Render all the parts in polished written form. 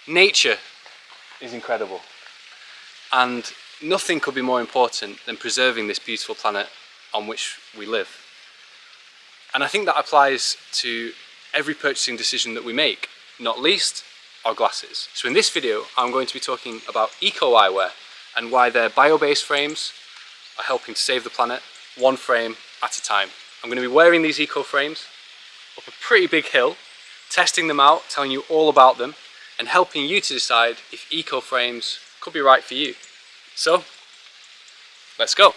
Nature is incredible, and nothing could be more important than preserving this beautiful planet on which we live. And I think that applies to every purchasing decision that we make, not least our glasses. So in this video, I'm going to be talking about eco eyewear and why their bio-based frames are helping to save the planet one frame at a time. I'm going to be wearing these eco frames up a pretty big hill, testing them out, telling you all about them, and helping you to decide if eco frames could be right for you. So, let's go.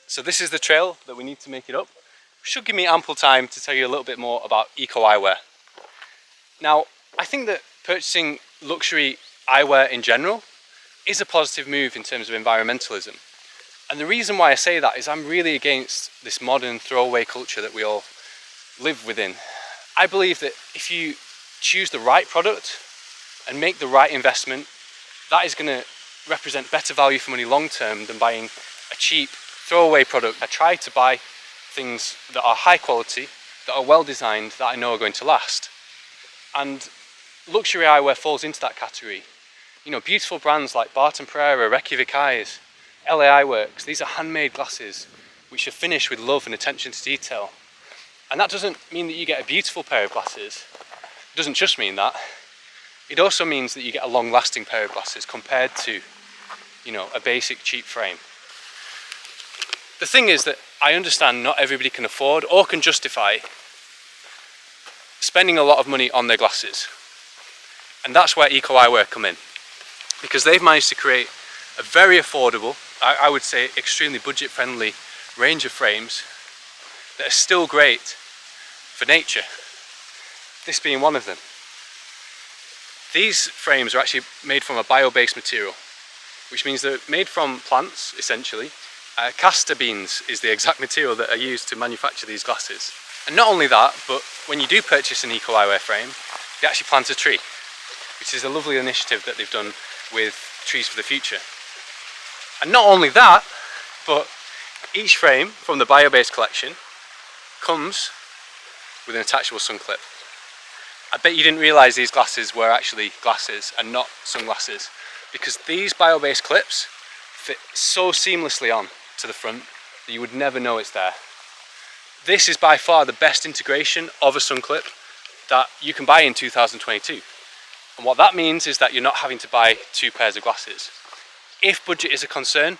So this is the trail that we need to make it up. Should give me ample time to tell you a little bit more about eco eyewear. Now, I think that purchasing luxury eyewear in general is a positive move in terms of environmentalism. And the reason why I say that is I'm really against this modern throwaway culture that we all live within. I believe that if you choose the right product and make the right investment, that is going to represent better value for money long term than buying a cheap throwaway product. I try to buy things that are high quality, that are well designed, that I know are going to last. And luxury eyewear falls into that category. You know, beautiful brands like Barton Pereira, Reykjavik Eyes, LA Eyeworks, these are handmade glasses which are finished with love and attention to detail. And that doesn't mean that you get a beautiful pair of glasses. It doesn't just mean that. It also means that you get a long-lasting pair of glasses compared to, you know, a basic cheap frame. The thing is that I understand not everybody can afford or can justify spending a lot of money on their glasses. And that's where eco eyewear come in. Because they've managed to create a very affordable, I would say extremely budget friendly range of frames that are still great for nature. This being one of them. These frames are actually made from a bio-based material, which means they're made from plants essentially. Castor beans is the exact material that are used to manufacture these glasses. And not only that, but when you do purchase an eco eyewear frame, they actually plant a tree, which is a lovely initiative that they've done with Trees for the Future. And not only that, but each frame from the bio-based collection comes with an attachable sun clip. I bet you didn't realise these glasses were actually glasses and not sunglasses, because these bio-based clips fit so seamlessly on to the front that you would never know it's there. This is by far the best integration of a sun clip that you can buy in 2022. And what that means is that you're not having to buy two pairs of glasses. If budget is a concern,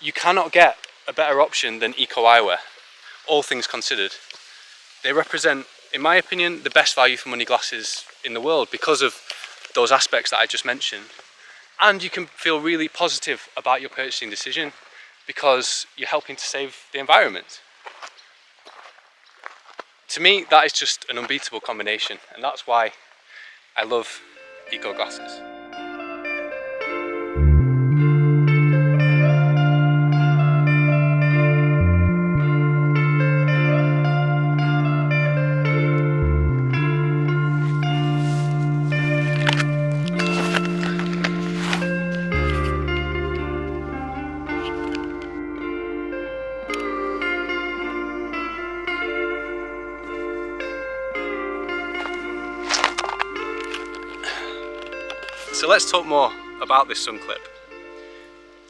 you cannot get a better option than eco eyewear, all things considered. They represent, in my opinion, the best value for money glasses in the world because of those aspects that I just mentioned. And you can feel really positive about your purchasing decision because you're helping to save the environment. To me, that is just an unbeatable combination, and that's why I love eco glasses. So let's talk more about this sun clip.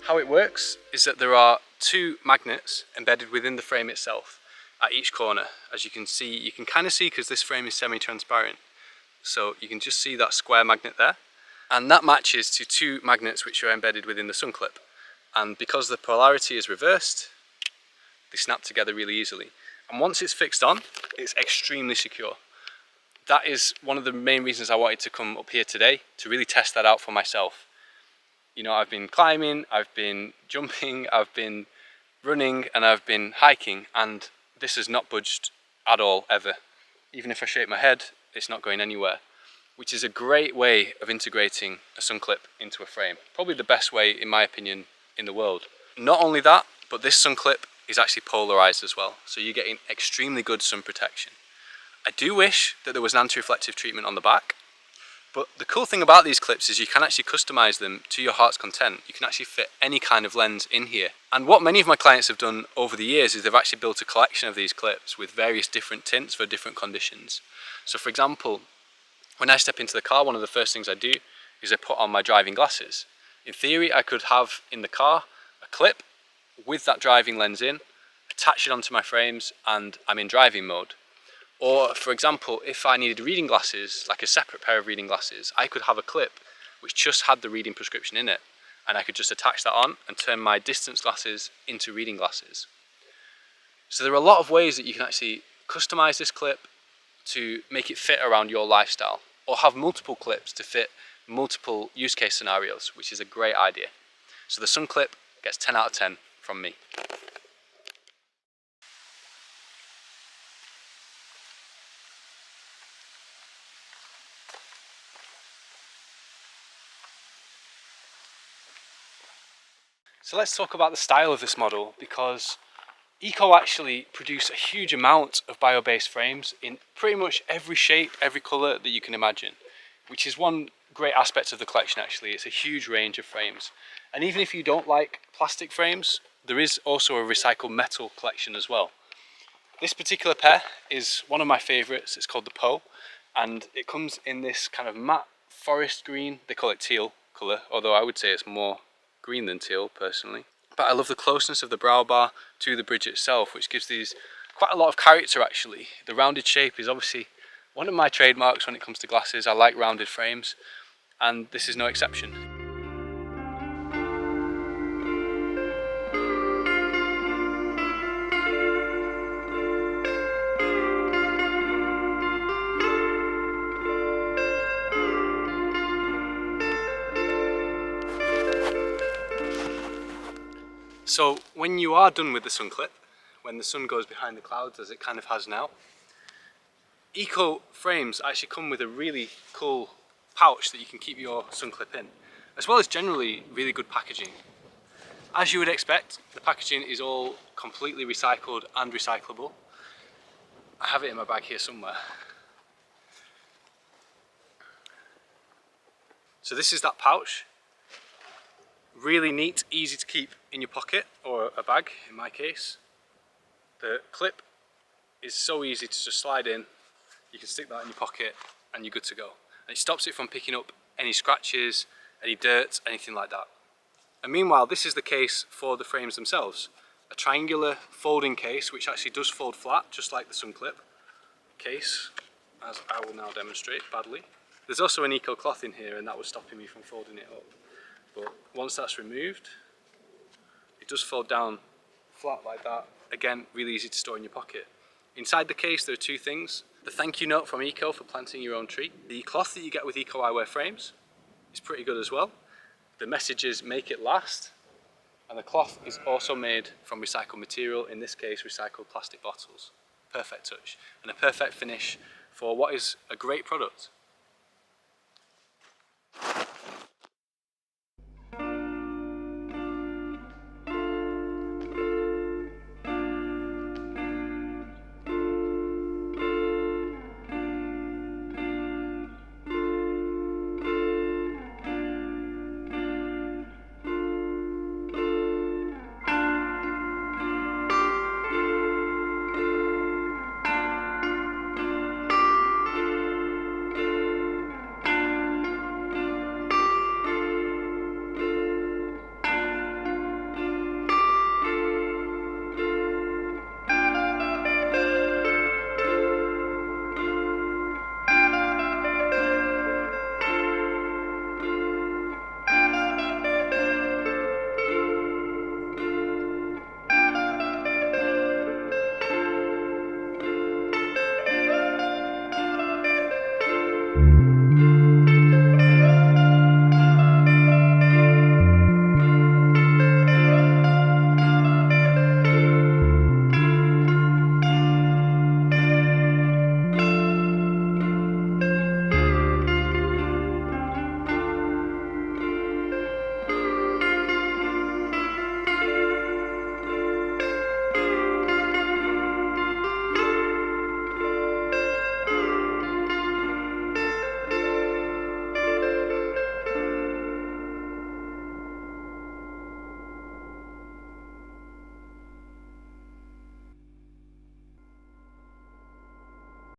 How it works is that there are two magnets embedded within the frame itself at each corner. As you can see, you can kind of see because this frame is semi-transparent. So you can just see that square magnet there. And that matches to two magnets which are embedded within the sun clip. And because the polarity is reversed, they snap together really easily. And once it's fixed on, it's extremely secure. That is one of the main reasons I wanted to come up here today, to really test that out for myself. You know, I've been climbing, I've been jumping, I've been running, and I've been hiking, and this has not budged at all, ever. Even if I shake my head, it's not going anywhere, which is a great way of integrating a sun clip into a frame. Probably the best way, in my opinion, in the world. Not only that, but this sun clip is actually polarized as well, so you're getting extremely good sun protection. I do wish that there was an anti-reflective treatment on the back, but the cool thing about these clips is you can actually customize them to your heart's content. You can actually fit any kind of lens in here. And what many of my clients have done over the years is they've actually built a collection of these clips with various different tints for different conditions. So for example, when I step into the car, one of the first things I do is I put on my driving glasses. In theory, I could have in the car a clip with that driving lens in, attach it onto my frames, and I'm in driving mode. Or for example, if I needed reading glasses, like a separate pair of reading glasses, I could have a clip which just had the reading prescription in it, and I could just attach that on and turn my distance glasses into reading glasses. So there are a lot of ways that you can actually customize this clip to make it fit around your lifestyle, or have multiple clips to fit multiple use case scenarios, which is a great idea. So the sun clip gets 10 out of 10 from me. So let's talk about the style of this model, because Eco actually produce a huge amount of bio-based frames in pretty much every shape, every colour that you can imagine, which is one great aspect of the collection actually. It's a huge range of frames. And even if you don't like plastic frames, there is also a recycled metal collection as well. This particular pair is one of my favourites. It's called the Poe, and it comes in this kind of matte forest green. They call it teal colour, although I would say it's more green than teal personally. But I love the closeness of the brow bar to the bridge itself, which gives these quite a lot of character actually. The rounded shape is obviously one of my trademarks when it comes to glasses. I like rounded frames, and this is no exception. So when you are done with the sun clip, when the sun goes behind the clouds as it kind of has now, Eco frames actually come with a really cool pouch that you can keep your sun clip in, as well as generally really good packaging. As you would expect, the packaging is all completely recycled and recyclable. I have it in my bag here somewhere. So this is that pouch. Really neat, easy to keep in your pocket or a bag in my case. The clip is so easy to just slide in. You can stick that in your pocket and you're good to go. And it stops it from picking up any scratches, any dirt, anything like that. And meanwhile, this is the case for the frames themselves. A triangular folding case which actually does fold flat, just like the sun clip case, as I will now demonstrate badly. There's also an Eco cloth in here, and that was stopping me from folding it up. But once that's removed, it does fold down flat like that. Again, really easy to store in your pocket. Inside the case there are two things. The thank you note from Eco for planting your own tree. The cloth that you get with Eco eyewear frames is pretty good as well. The messages make it last. And the cloth is also made from recycled material, in this case recycled plastic bottles. Perfect touch and a perfect finish for what is a great product.